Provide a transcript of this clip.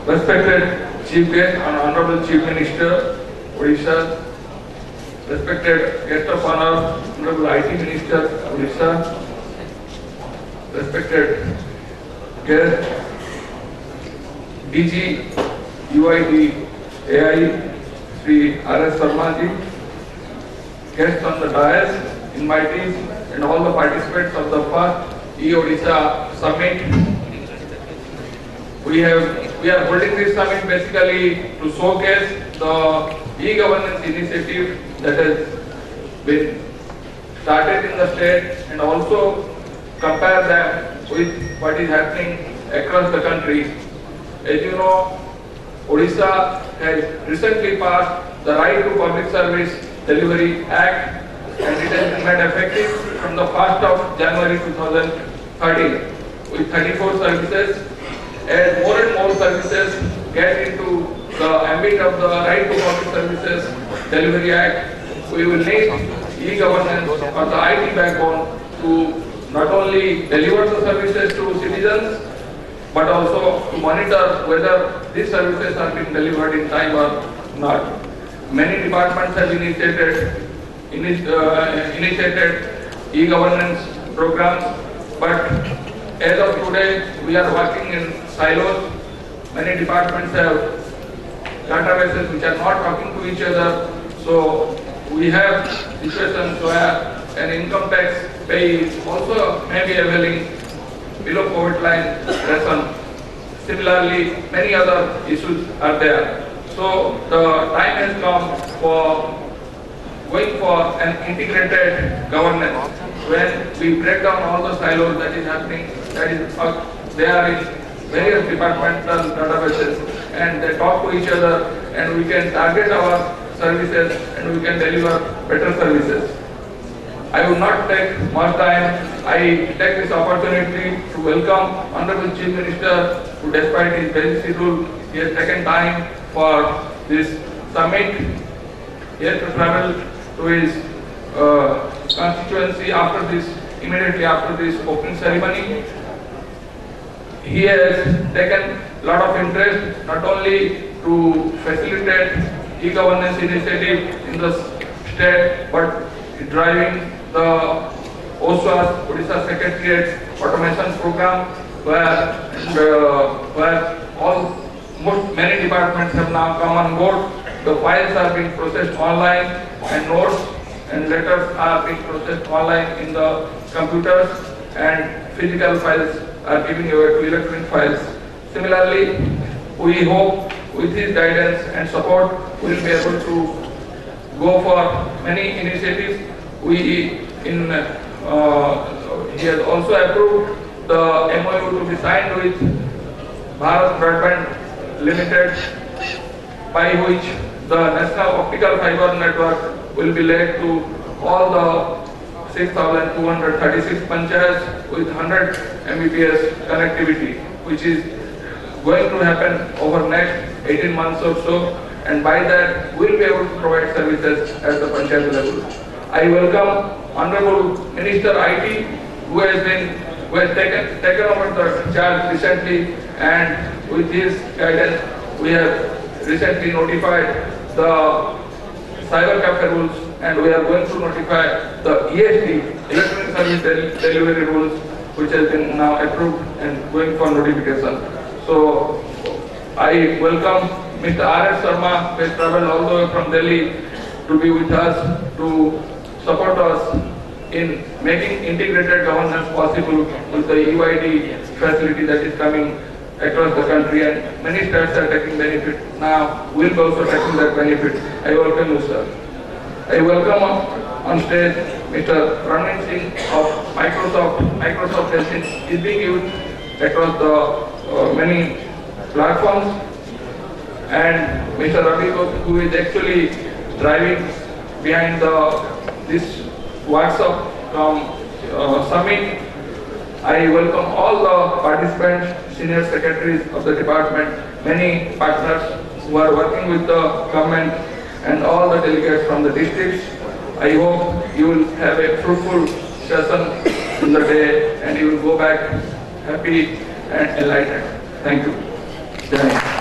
respected Chief Guest and Honorable Chief Minister, Odisha, respected Guest of Honor, Honorable IT Minister, Odisha, respected Guest, DG, UID, AI, Sri R.S. Sharma ji, guests on the dais, invitees, and all the participants of the first e-Odisha Summit. We are holding this summit basically to showcase the e-governance initiative that has been started in the state and also compare them with what is happening across the country. As you know, Odisha has recently passed the Right to Public Service Delivery Act, and it has been made effective from the 1st of January 2013 with 34 services. As more and more services get into the ambit of the Right to Public Services Delivery Act, we will need e-governance or the IT backbone to not only deliver the services to citizens, but also to monitor whether these services are being delivered in time or not. Many departments have initiated e-governance programs, but as of today, we are working in silos. Many departments have databases which are not talking to each other. So we have situations where an income tax payee also may be availing below poverty line ration. Similarly, many other issues are there. So the time has come for going for an integrated governance. When we break down all the silos that is happening, they are in various departmental databases and they talk to each other, and we can target our services and we can deliver better services. I will not take much time. I take this opportunity to welcome Honorable Chief Minister, who despite his busy schedule, he has taken time for this summit. He has to travel to his constituency immediately after this opening ceremony. He has taken a lot of interest not only to facilitate e-governance initiative in the state, but driving the OSWA's Odisha Secretariat Automation Program, where many departments have now come on board. The files are being processed online, and notes and letters are being processed online in the computers, and physical files are giving away to electronic files. Similarly, we hope with his guidance and support, we will be able to go for many initiatives. He has also approved the MOU to be signed with Bharat Broadband Limited, by which the National Optical Fiber Network will be laid to all the 6,236 panchayats with 100 Mbps connectivity, which is going to happen over next 18 months or so, and by that we will be able to provide services at the panchayat level. I welcome Honorable Minister IT, who has taken over the charge recently, and with his guidance we have recently notified the cyber cafe rules, and we are going to notify the ESD, Electronic Service Delivery rules, which has been now approved and going for notification. So I welcome Mr. R.S. Sharma, who has traveled all the way from Delhi to be with us, to support us in making integrated governance possible with the UID facility that is coming across the country, and many states are taking benefit. Now we will be also taking that benefit. I welcome you, sir. I welcome on stage Mr. Ranvir Singh of Microsoft. Microsoft is being used across the many platforms, and Mr. Ravi, who is actually driving behind this workshop from summit. I welcome all the participants, senior secretaries of the department, many partners who are working with the government, and all the delegates from the districts. I hope you will have a fruitful session in the day and you will go back happy and enlightened. Thank you. Jai Hind.